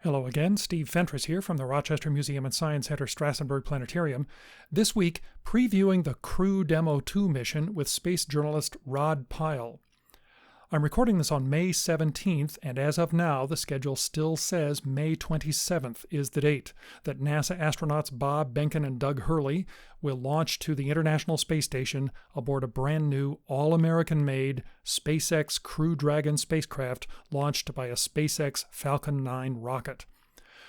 Hello again, Steve Fentress here from the Rochester Museum and Science Center Strassenberg Planetarium. This week, previewing the Crew Demo 2 mission with space journalist Rod Pyle. I'm recording this on May 17th, and as of now, the schedule still says May 27th is the date that NASA astronauts Bob Behnken and Doug Hurley will launch to the International Space Station aboard a brand new, all-American-made SpaceX Crew Dragon spacecraft launched by a SpaceX Falcon 9 rocket.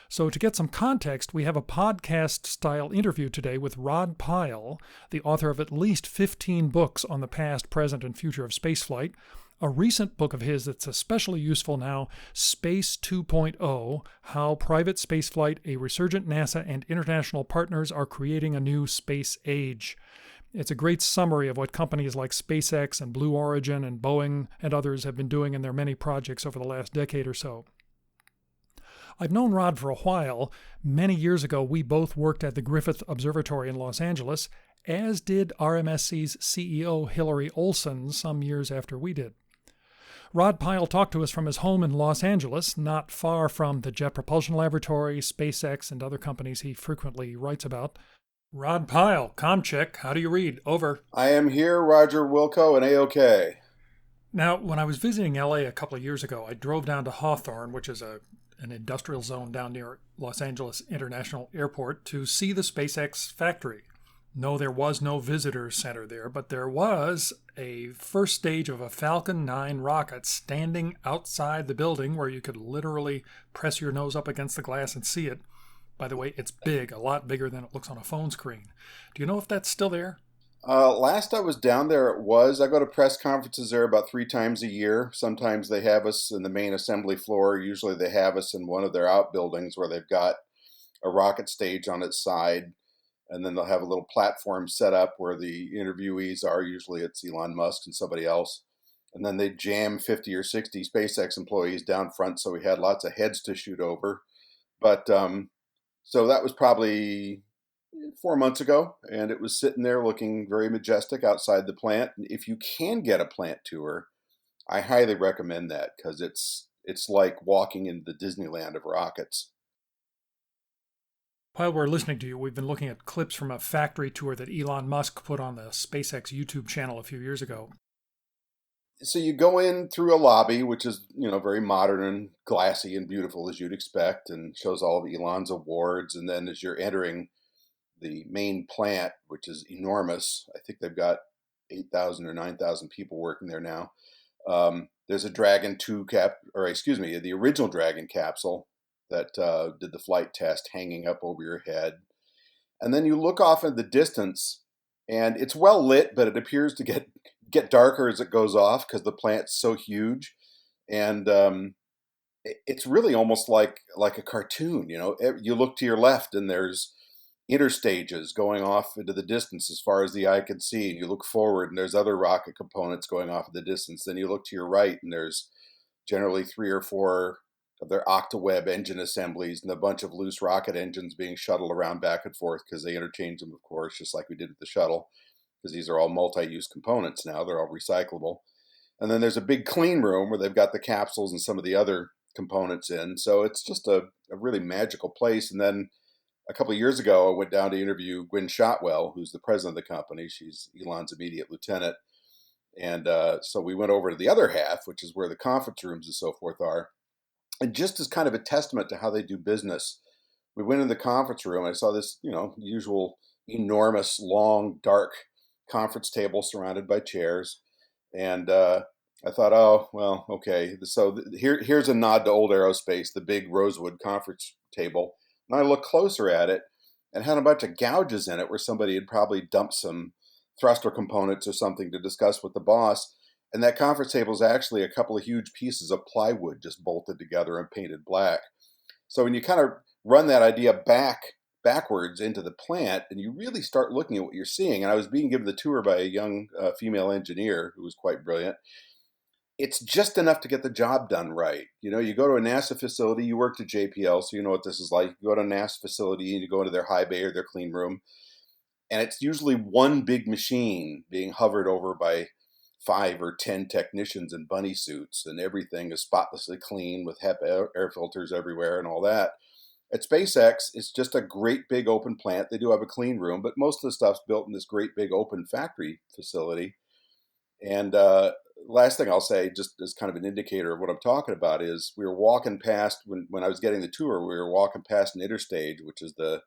So to get some context, we have a podcast-style interview today with Rod Pyle, the author of at least 15 books on the past, present, and future of spaceflight. A recent book of his that's especially useful now, Space 2.0, How Private Spaceflight, a Resurgent NASA, and International Partners Are Creating a New Space Age. It's a great summary of what companies like SpaceX and Blue Origin and Boeing and others have been doing in their many projects over the last decade or so. I've known Rod for a while. Many years ago, we both worked at the Griffith Observatory in Los Angeles, as did RMSC's CEO Hillary Olson some years after we did. Rod Pyle talked to us from his home in Los Angeles, not far from the Jet Propulsion Laboratory, SpaceX, and other companies he frequently writes about. Rod Pyle, ComCheck, how do you read? Over. I am here, Roger Wilco, and A-OK. Now, when I was visiting LA a couple of years ago, I drove down to Hawthorne, which is an industrial zone down near Los Angeles International Airport, to see the SpaceX factory. No, there was no visitor center there, but there was a first stage of a Falcon 9 rocket standing outside the building where you could literally press your nose up against the glass and see it. By the way, it's big, a lot bigger than it looks on a phone screen. Do you know if that's still there? Last I was down there, it was. I go to press conferences there about 3 times a year. Sometimes they have us in the main assembly floor. Usually they have us in one of their outbuildings where they've got a rocket stage on its side. And then they'll have a little platform set up where the interviewees are. Usually it's Elon Musk and somebody else. And then they jam 50 or 60 SpaceX employees down front, so we had lots of heads to shoot over. But so that was probably 4 months ago, and it was sitting there looking very majestic outside the plant. And if you can get a plant tour, I highly recommend that because it's like walking into the Disneyland of rockets. While we're listening to you, we've been looking at clips from a factory tour that Elon Musk put on the SpaceX YouTube channel a few years ago. So you go in through a lobby, which is, very modern and glassy and beautiful as you'd expect, and shows all of Elon's awards. And then as you're entering the main plant, which is enormous, I think they've got 8,000 or 9,000 people working there now. There's a Dragon 2 the original Dragon capsule that did the flight test hanging up over your head. And then you look off in the distance, and it's well lit, but it appears to get darker as it goes off because the plant's so huge. And it's really almost like a cartoon. You look to your left, and there's interstages going off into the distance as far as the eye can see. And you look forward, and there's other rocket components going off in the distance. Then you look to your right, and there's generally 3 or 4 of their Octaweb engine assemblies and a bunch of loose rocket engines being shuttled around back and forth because they interchange them, of course, just like we did with the shuttle, because these are all multi-use components now. They're all recyclable. And then there's a big clean room where they've got the capsules and some of the other components in. So it's just a really magical place. And then a couple of years ago, I went down to interview Gwynne Shotwell, who's the president of the company. She's Elon's immediate lieutenant. And so we went over to the other half, which is where the conference rooms and so forth are. And just as kind of a testament to how they do business, we went in the conference room. And I saw this, usual enormous, long, dark conference table surrounded by chairs. And I thought, oh, well, okay. So here's a nod to old aerospace, the big rosewood conference table. And I looked closer at it and had a bunch of gouges in it where somebody had probably dumped some thruster components or something to discuss with the boss. And that conference table is actually a couple of huge pieces of plywood just bolted together and painted black. So when you kind of run that idea backwards into the plant, and you really start looking at what you're seeing, and I was being given the tour by a young female engineer who was quite brilliant, it's just enough to get the job done right. You go to a NASA facility, you worked at JPL, so you know what this is like. You go to a NASA facility and you go into their high bay or their clean room, and it's usually one big machine being hovered over by 5 or 10 technicians in bunny suits, and everything is spotlessly clean with HEPA air filters everywhere and all that. At SpaceX, it's just a great big open plant. They do have a clean room, but most of the stuff's built in this great big open factory facility. And last thing I'll say, just as kind of an indicator of what I'm talking about, is we were walking past, when I was getting the tour, we were walking past an interstage, which is the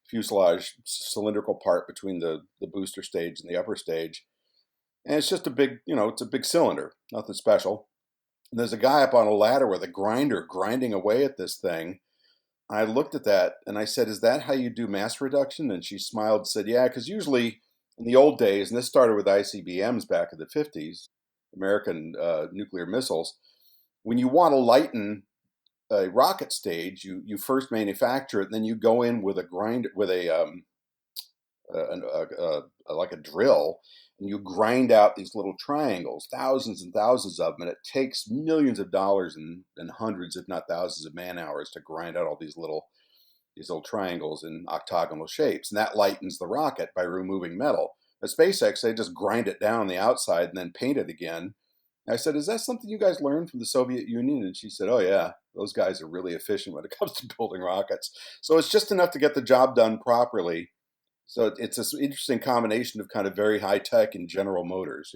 fuselage cylindrical part between the booster stage and the upper stage. And it's just a big, it's a big cylinder, nothing special. And there's a guy up on a ladder with a grinder grinding away at this thing. I looked at that and I said, "Is that how you do mass reduction?" And she smiled and said, "Yeah, because usually in the old days, and this started with ICBMs back in the 50s, American nuclear missiles, when you want to lighten a rocket stage, you first manufacture it, and then you go in with a grind with like a drill, and you grind out these little triangles, thousands and thousands of them, and it takes millions of dollars and hundreds, if not thousands, of man hours to grind out all these little triangles in octagonal shapes, and that lightens the rocket by removing metal. At SpaceX, they just grind it down on the outside and then paint it again. I said, "Is that something you guys learned from the Soviet Union?" And she said, "Oh yeah, those guys are really efficient when it comes to building rockets." So it's just enough to get the job done properly. So it's this interesting combination of kind of very high tech and General Motors.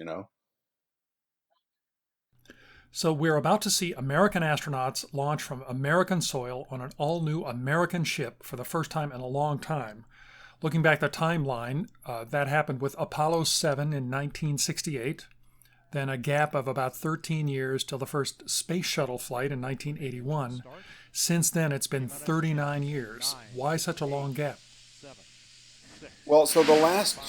So we're about to see American astronauts launch from American soil on an all-new American ship for the first time in a long time. Looking back the timeline, that happened with Apollo 7 in 1968, then a gap of about 13 years till the first space shuttle flight in 1981. Since then, it's been 39 years. Why such a long gap? Well, so the last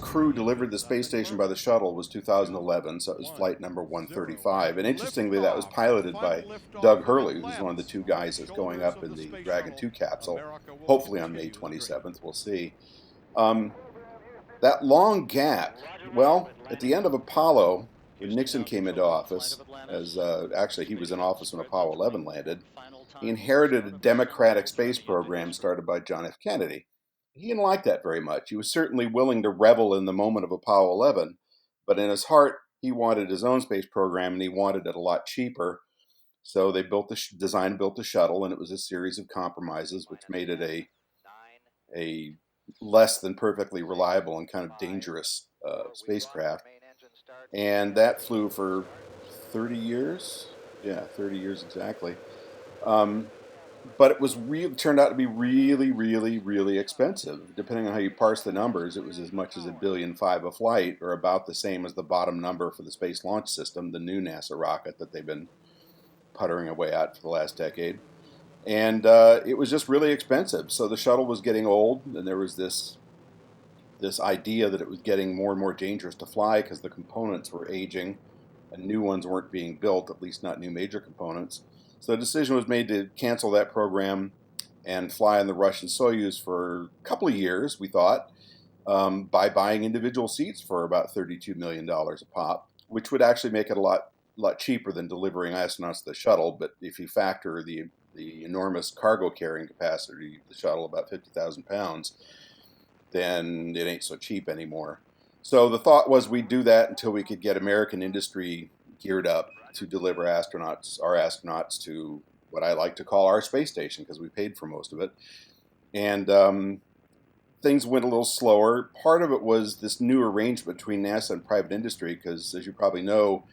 crew delivered to the space station by the shuttle was 2011, so it was flight number 135. And interestingly, that was piloted by Doug Hurley, who's one of the two guys that's going up in the Dragon 2 capsule, hopefully on May 27th. We'll see. That long gap, well, at the end of Apollo, when Nixon came into office, as actually he was in office when Apollo 11 landed, he inherited a democratic space program started by John F. Kennedy. He didn't like that very much. He was certainly willing to revel in the moment of Apollo 11, but in his heart, he wanted his own space program, and he wanted it a lot cheaper. So they built the shuttle, and it was a series of compromises, which made it a less than perfectly reliable and kind of dangerous spacecraft. And that flew for 30 years. Yeah, 30 years exactly. But it was turned out to be really, really, really expensive. Depending on how you parse the numbers, it was as much as $1.5 billion a flight, or about the same as the bottom number for the Space Launch System, the new NASA rocket that they've been puttering away at for the last decade. And it was just really expensive. So the shuttle was getting old, and there was this idea that it was getting more and more dangerous to fly because the components were aging and new ones weren't being built, at least not new major components. So the decision was made to cancel that program and fly on the Russian Soyuz for a couple of years, we thought, by buying individual seats for about $32 million a pop, which would actually make it a lot cheaper than delivering astronauts to the shuttle. But if you factor the enormous cargo carrying capacity of the shuttle, about 50,000 pounds, then it ain't so cheap anymore. So the thought was we'd do that until we could get American industry geared up to deliver our astronauts to what I like to call our space station, because we paid for most of it. And things went a little slower. Part of it was this new arrangement between NASA and private industry, because as you probably know,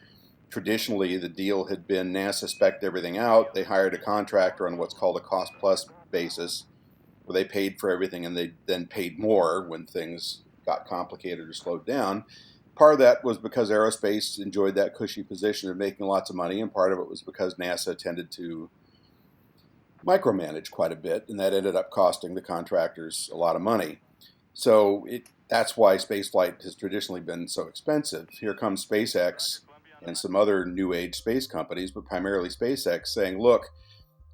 traditionally the deal had been NASA spec'd everything out. They hired a contractor on what's called a cost plus basis, where they paid for everything and they then paid more when things got complicated or slowed down. Part of that was because aerospace enjoyed that cushy position of making lots of money, and part of it was because NASA tended to micromanage quite a bit, and that ended up costing the contractors a lot of money. So that's why spaceflight has traditionally been so expensive. Here comes SpaceX and some other new age space companies, but primarily SpaceX, saying, "Look,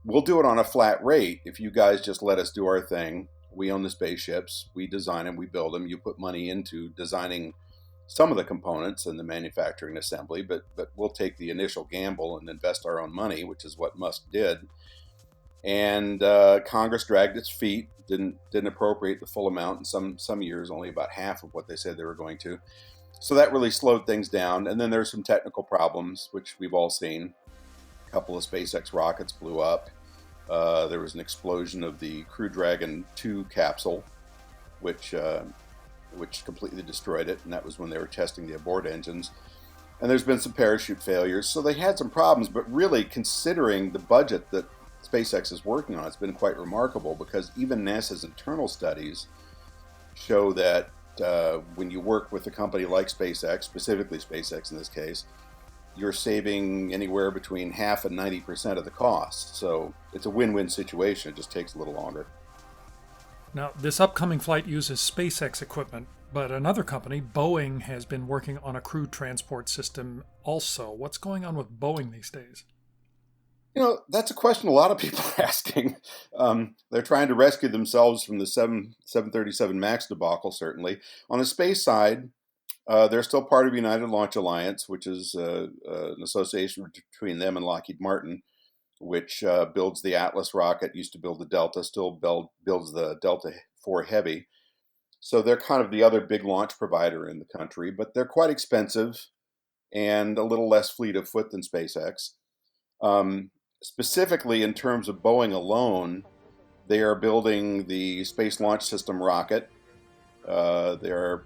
we'll do it on a flat rate if you guys just let us do our thing. We own the spaceships, we design them, we build them. You put money into designing some of the components and the manufacturing assembly, but we'll take the initial gamble and invest our own money," which is what Musk did. And Congress dragged its feet, didn't appropriate the full amount, and some years only about half of what they said they were going to. So that really slowed things down. And then there's some technical problems, which we've all seen. A couple of SpaceX rockets blew up. There was an explosion of the Crew Dragon 2 capsule, which completely destroyed it, and that was when they were testing the abort engines. And there's been some parachute failures, so they had some problems. But really, considering the budget that SpaceX is working on, it's been quite remarkable, because even NASA's internal studies show that when you work with a company like SpaceX, specifically SpaceX in this case, you're saving anywhere between half and 90% of the cost. So it's a win-win situation. It just takes a little longer. Now, this upcoming flight uses SpaceX equipment, but another company, Boeing, has been working on a crew transport system also. What's going on with Boeing these days? That's a question a lot of people are asking. They're trying to rescue themselves from the 737 MAX debacle, certainly. On the space side, they're still part of United Launch Alliance, which is an association between them and Lockheed Martin, which builds the Atlas rocket, used to build the Delta, still builds the Delta IV Heavy. So they're kind of the other big launch provider in the country, but they're quite expensive and a little less fleet of foot than SpaceX. Specifically, in terms of Boeing alone, they are building the Space Launch System rocket. They're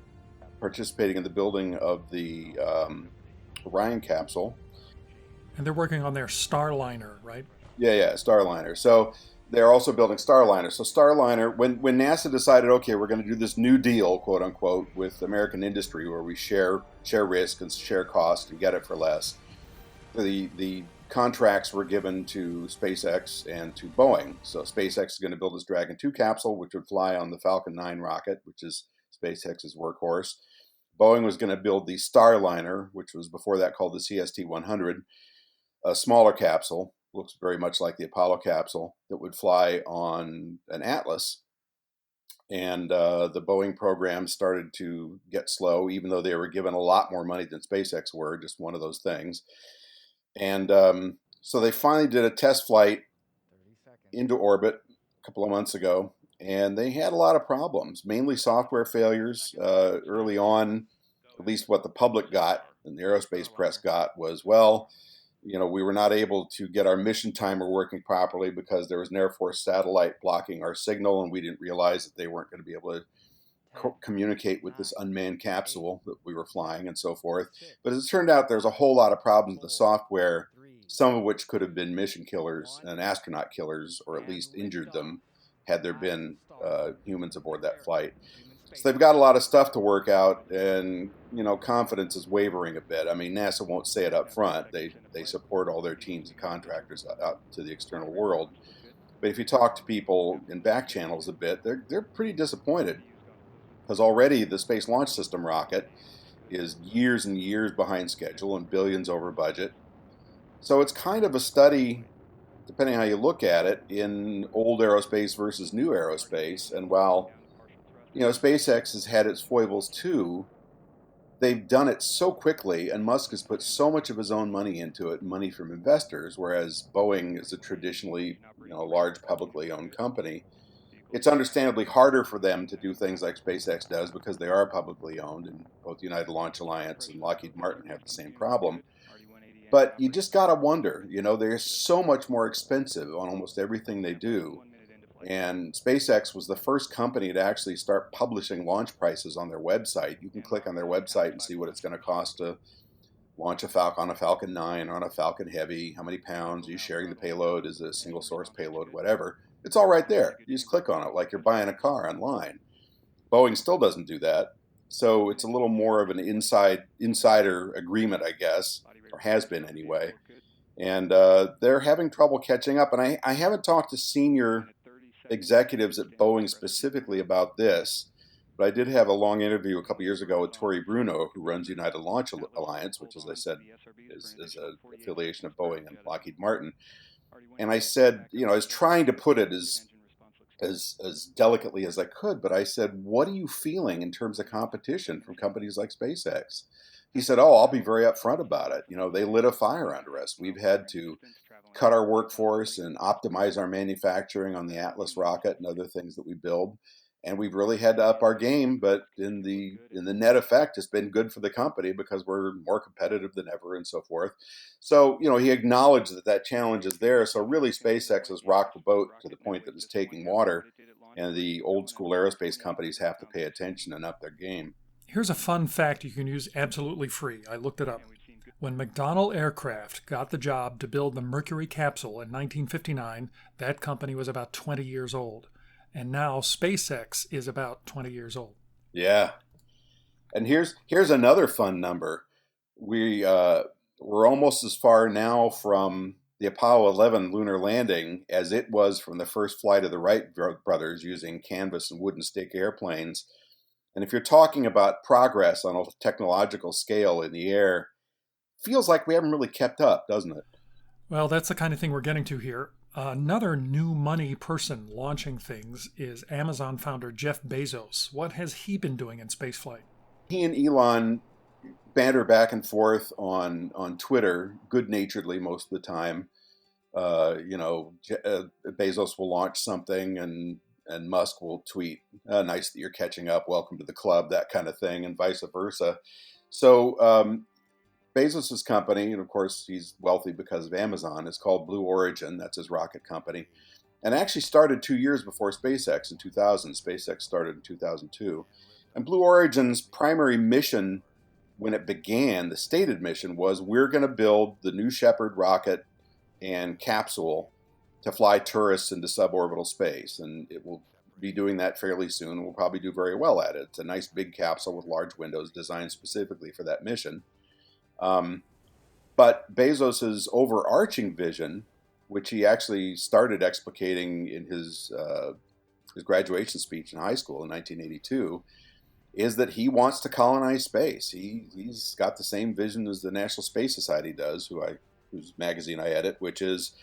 participating in the building of the Orion capsule. And they're working on their Starliner, right? Yeah, Starliner. So they're also building Starliner. So Starliner, when NASA decided, okay, we're going to do this new deal, quote unquote, with American industry, where we share risk and share cost and get it for less, the contracts were given to SpaceX and to Boeing. So SpaceX is going to build this Dragon 2 capsule, which would fly on the Falcon 9 rocket, which is SpaceX's workhorse. Boeing was going to build the Starliner, which was before that called the CST-100, a smaller capsule, looks very much like the Apollo capsule, that would fly on an Atlas. And the Boeing program started to get slow, even though they were given a lot more money than SpaceX were, just one of those things. And so they finally did a test flight into orbit a couple of months ago, and they had a lot of problems, mainly software failures. Early on, at least what the public got and the aerospace press got was, well, we were not able to get our mission timer working properly because there was an Air Force satellite blocking our signal, and we didn't realize that they weren't going to be able to communicate with this unmanned capsule that we were flying, and so forth. But as it turned out, there's a whole lot of problems with the software, some of which could have been mission killers and astronaut killers, or at least injured them had there been humans aboard that flight. So they've got a lot of stuff to work out, and confidence is wavering a bit. I mean, NASA won't say it up front. They support all their teams and contractors out to the external world. But if you talk to people in back channels a bit, they're pretty disappointed, because already the Space Launch System rocket is years and years behind schedule and billions over budget. So it's kind of a study, depending on how you look at it, in old aerospace versus new aerospace. And while SpaceX has had its foibles too, they've done it so quickly, and Musk has put so much of his own money into it, money from investors, whereas Boeing is a traditionally large publicly owned company. It's understandably harder for them to do things like SpaceX does, because they are publicly owned, and both the United Launch Alliance and Lockheed Martin have the same problem. But you just got to wonder, they're so much more expensive on almost everything they do. And SpaceX was the first company to actually start publishing launch prices on their website. You can click on their website and see what it's going to cost to launch a Falcon on a Falcon 9 or on a Falcon Heavy, how many pounds, are you sharing the payload, is it a single source payload, whatever. It's all right there. You just click on it like you're buying a car online. Boeing still doesn't do that. So it's a little more of an insider agreement, I guess, or has been anyway. And they're having trouble catching up. And I haven't talked to senior executives at Boeing specifically about this, but I did have a long interview a couple years ago with Tori Bruno, who runs United Launch Alliance, which, as I said, is an affiliation of Boeing and Lockheed Martin. And I said, I was trying to put it as delicately as I could, but I said, what are you feeling in terms of competition from companies like SpaceX? He said, oh, I'll be very upfront about it. They lit a fire under us. We've had to cut our workforce and optimize our manufacturing on the Atlas rocket and other things that we build. and we've really had to up our game. But in the net effect, it's been good for the company because we're more competitive than ever and so forth. So he acknowledged that challenge is there. So really, SpaceX has rocked the boat to the point that it's taking water, and the old school aerospace companies have to pay attention and up their game. Here's a fun fact you can use absolutely free. I looked it up. When McDonnell Aircraft got the job to build the Mercury capsule in 1959, that company was about 20 years old. And now SpaceX is about 20 years old. Yeah, and here's another fun number. We're almost as far now from the Apollo 11 lunar landing as it was from the first flight of the Wright brothers using canvas and wooden stick airplanes. And if you're talking about progress on a technological scale in the air, feels like we haven't really kept up, doesn't it? Well, that's the kind of thing we're getting to here. Another new money person launching things is Amazon founder Jeff Bezos. What has he been doing in spaceflight? He and Elon banter back and forth on Twitter, good naturedly most of the time. Bezos will launch something, and Musk will tweet, "Nice that you're catching up. Welcome to the club," that kind of thing, and vice versa. So Bezos's company, and of course he's wealthy because of Amazon, is called Blue Origin. That's his rocket company, and actually started 2 years before SpaceX in 2000. SpaceX started in 2002, and Blue Origin's primary mission, when it began, the stated mission was, we're going to build the New Shepard rocket and capsule to fly tourists into suborbital space, and it will be doing that fairly soon. We'll probably do very well at it. It's a nice big capsule with large windows designed specifically for that mission. But Bezos's overarching vision, which he actually started explicating in his graduation speech in high school in 1982, is that he wants to colonize space. He's got the same vision as the National Space Society does, whose magazine I edit, which is,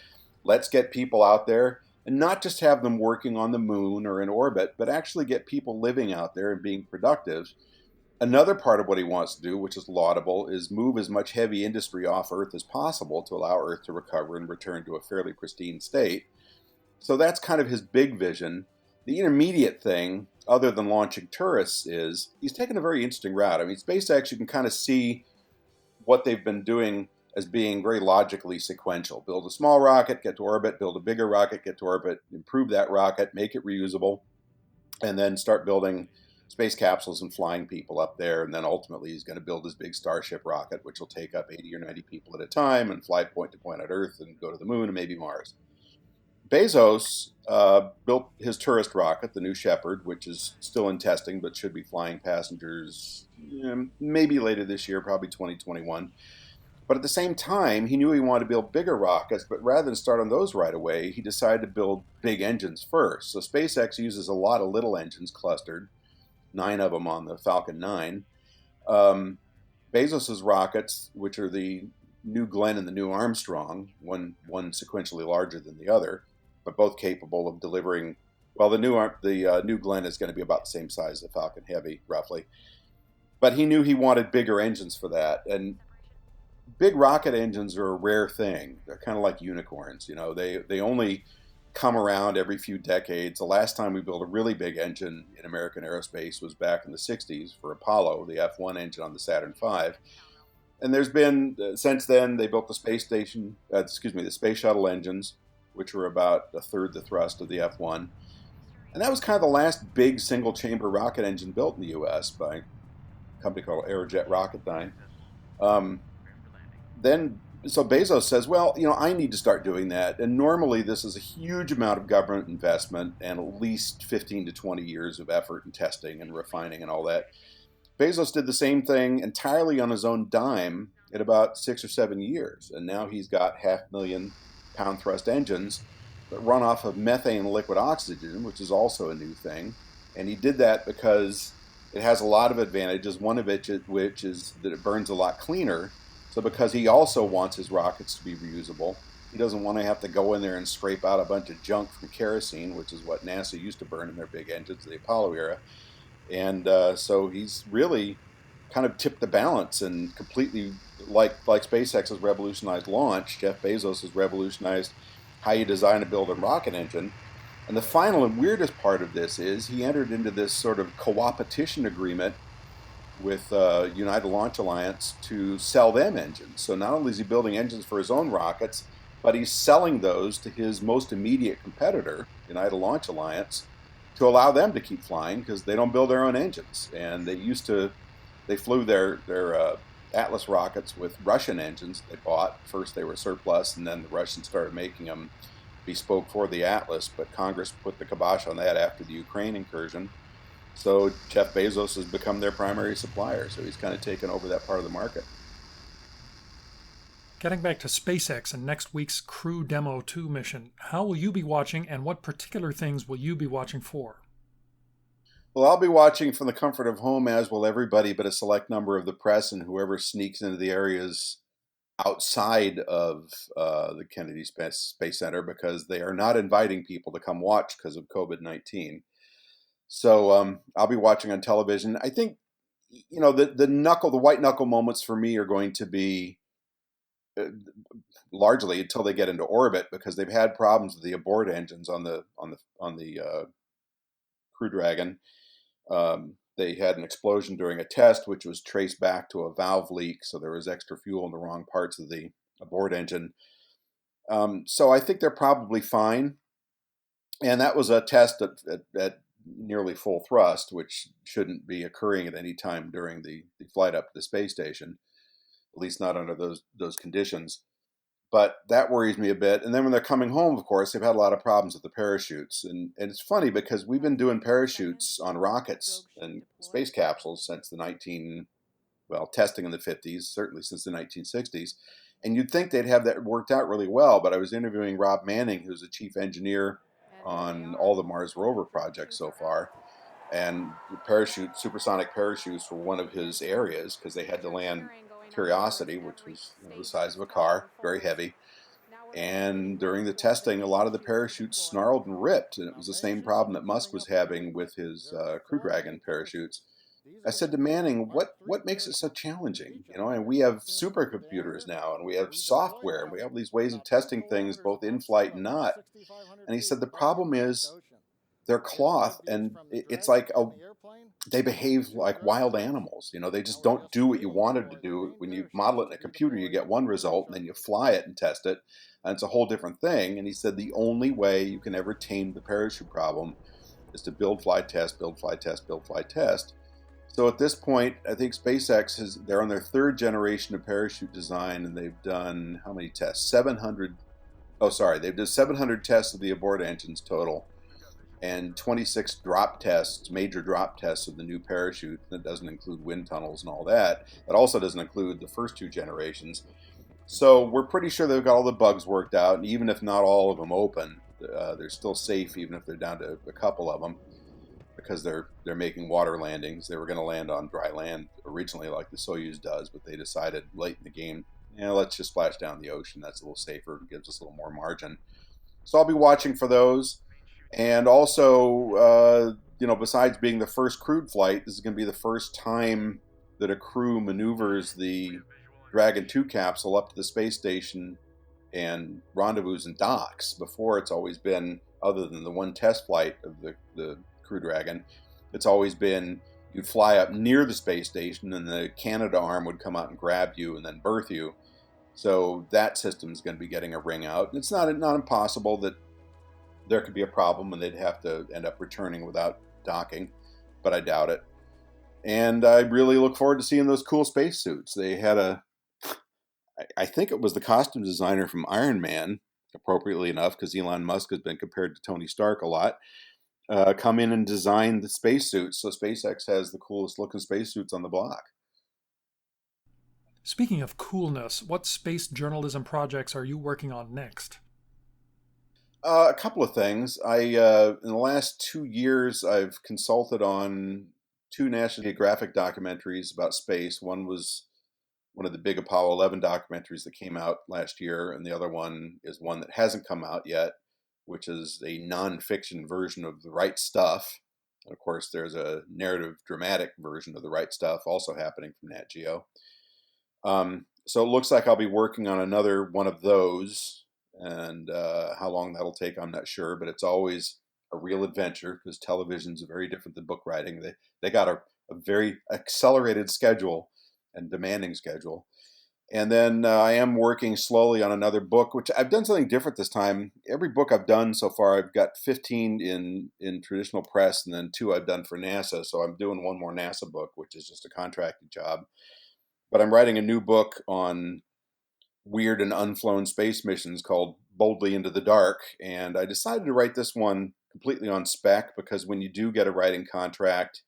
let's get people out there and not just have them working on the moon or in orbit, but actually get people living out there and being productive. Another part of what he wants to do, which is laudable, is move as much heavy industry off Earth as possible to allow Earth to recover and return to a fairly pristine state. So that's kind of his big vision. The intermediate thing, other than launching tourists, is he's taken a very interesting route. I mean, SpaceX, you can kind of see what they've been doing as being very logically sequential. Build a small rocket, get to orbit, build a bigger rocket, get to orbit, improve that rocket, make it reusable, and then start building space capsules and flying people up there. And then ultimately he's going to build his big Starship rocket, which will take up 80 or 90 people at a time and fly point to point on Earth and go to the moon and maybe Mars. Bezos built his tourist rocket, the New Shepard, which is still in testing but should be flying passengers maybe later this year, probably 2021. But at the same time, he knew he wanted to build bigger rockets, but rather than start on those right away, he decided to build big engines first. So SpaceX uses a lot of little engines clustered, 9 of them on the Falcon 9. Bezos's rockets, which are the New Glenn and the New Armstrong, one sequentially larger than the other, but both capable of delivering. Well, the New Glenn is going to be about the same size as the Falcon Heavy, roughly. But he knew he wanted bigger engines for that, and big rocket engines are a rare thing. They're kind of like unicorns. They only come around every few decades. The last time we built a really big engine in American aerospace was back in the 60s for Apollo, the F1 engine on the Saturn V. And there's been, since then, they built the the space shuttle engines, which were about a third the thrust of the F1. And that was kind of the last big single chamber rocket engine built in the U.S. by a company called Aerojet Rocketdyne. So Bezos says, well, I need to start doing that. And normally this is a huge amount of government investment and at least 15 to 20 years of effort and testing and refining and all that. Bezos did the same thing entirely on his own dime in about 6 or 7 years. And now he's got 500,000 pound thrust engines that run off of methane and liquid oxygen, which is also a new thing. And he did that because it has a lot of advantages, one of which is that it burns a lot cleaner. So because he also wants his rockets to be reusable, he doesn't want to have to go in there and scrape out a bunch of junk from kerosene, which is what NASA used to burn in their big engines, the Apollo era. And so he's really kind of tipped the balance and completely, like SpaceX has revolutionized launch, Jeff Bezos has revolutionized how you design and build a rocket engine. And the final and weirdest part of this is he entered into this sort of co-opetition agreement with United Launch Alliance to sell them engines. So not only is he building engines for his own rockets, but he's selling those to his most immediate competitor, United Launch Alliance, to allow them to keep flying because they don't build their own engines. And they flew their Atlas rockets with Russian engines they bought. First they were surplus, and then the Russians started making them bespoke for the Atlas. But Congress put the kibosh on that after the Ukraine incursion. So Jeff Bezos has become their primary supplier. So he's kind of taken over that part of the market. Getting back to SpaceX and next week's Crew Demo 2 mission, how will you be watching and what particular things will you be watching for? Well, I'll be watching from the comfort of home, as will everybody, but a select number of the press and whoever sneaks into the areas outside of the Kennedy Space Center, because they are not inviting people to come watch because of COVID-19. So I'll be watching on television. I think, the white knuckle moments for me are going to be uh, largely until they get into orbit, because they've had problems with the abort engines on the Crew Dragon. They had an explosion during a test, which was traced back to a valve leak, so there was extra fuel in the wrong parts of the abort engine. So I think they're probably fine. And that was a test at nearly full thrust, which shouldn't be occurring at any time during the flight up to the space station, at least not under those conditions. But that worries me a bit. And then when they're coming home, of course, they've had a lot of problems with the parachutes. And it's funny because we've been doing parachutes on rockets and space capsules since testing in the 50s, certainly since the 1960s. And you'd think they'd have that worked out really well. But I was interviewing Rob Manning, who's the chief engineer on all the Mars rover projects so far. And supersonic parachutes were one of his areas because they had to land Curiosity, which was the size of a car, very heavy. And during the testing, a lot of the parachutes snarled and ripped, and it was the same problem that Musk was having with his Crew Dragon parachutes. I said to Manning, "What makes it so challenging? And we have supercomputers now, and we have software, and we have these ways of testing things both in flight and not." And he said the problem is they're cloth, and it's like they behave like wild animals. They just don't do what you wanted to do. When you model it in a computer, you get one result, and then you fly it and test it, and it's a whole different thing. And he said the only way you can ever tame the parachute problem is to build, fly, test, build, fly, test, build, fly, test. So at this point, I think they're on their third generation of parachute design, and they've done how many tests? 700. Oh, sorry, they've done 700 tests of the abort engines total, and 26 major drop tests of the new parachute. That doesn't include wind tunnels and all that. That also doesn't include the first two generations. So we're pretty sure they've got all the bugs worked out, and even if not all of them open, they're still safe, even if they're down to a couple of them, because they're making water landings. They were going to land on dry land originally, like the Soyuz does, but they decided late in the game, let's just splash down the ocean. That's a little safer, gives us a little more margin. So I'll be watching for those. And also, besides being the first crewed flight, this is going to be the first time that a crew maneuvers the Dragon 2 capsule up to the space station and rendezvous and docks. Before, it's always been, other than the one test flight of the Crew Dragon, it's always been you'd fly up near the space station and the Canada arm would come out and grab you and then berth you. So that system is going to be getting a ring out. It's not impossible that there could be a problem and they'd have to end up returning without docking, but I doubt it. And I really look forward to seeing those cool spacesuits. They had I think it was the costume designer from Iron Man, appropriately enough, because Elon Musk has been compared to Tony Stark a lot, come in and design the spacesuits. So SpaceX has the coolest looking spacesuits on the block. Speaking of coolness, what space journalism projects are you working on next? A couple of things. In the last 2 years, I've consulted on two National Geographic documentaries about space. One was one of the big Apollo 11 documentaries that came out last year, and the other one is one that hasn't come out yet, which is a nonfiction version of The Right Stuff. And of course, there's a narrative dramatic version of The Right Stuff also happening from Nat Geo. So it looks like I'll be working on another one of those, and how long that'll take, I'm not sure. But it's always a real adventure, because television's very different than book writing. They got a very accelerated schedule and demanding schedule. And then I am working slowly on another book, which I've done something different this time. Every book I've done so far, I've got 15 in traditional press, and then 2 I've done for NASA. So I'm doing one more NASA book, which is just a contracted job. But I'm writing a new book on weird and unflown space missions called Boldly Into the Dark. And I decided to write this one completely on spec, because when you do get a writing contract,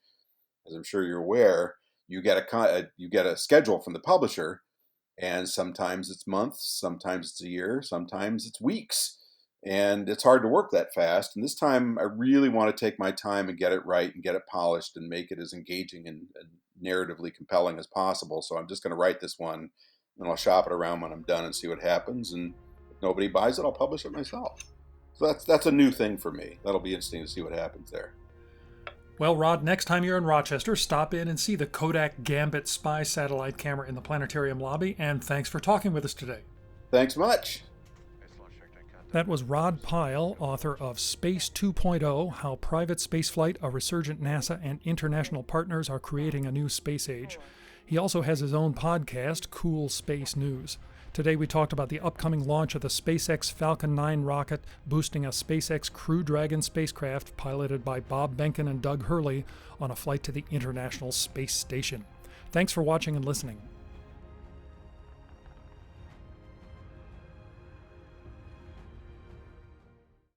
as I'm sure you're aware, you get a schedule from the publisher. And sometimes it's months, sometimes it's a year, sometimes it's weeks. And it's hard to work that fast. And this time I really want to take my time and get it right and get it polished and make it as engaging and narratively compelling as possible. So I'm just going to write this one, and I'll shop it around when I'm done and see what happens. And if nobody buys it, I'll publish it myself. So that's a new thing for me. That'll be interesting to see what happens there. Well, Rod, next time you're in Rochester, stop in and see the Kodak Gambit spy satellite camera in the planetarium lobby, and thanks for talking with us today. Thanks much. That was Rod Pyle, author of Space 2.0, How Private Spaceflight, a Resurgent NASA, and International Partners Are Creating a New Space Age. He also has his own podcast, Cool Space News. Today we talked about the upcoming launch of the SpaceX Falcon 9 rocket, boosting a SpaceX Crew Dragon spacecraft piloted by Bob Behnken and Doug Hurley on a flight to the International Space Station. Thanks for watching and listening.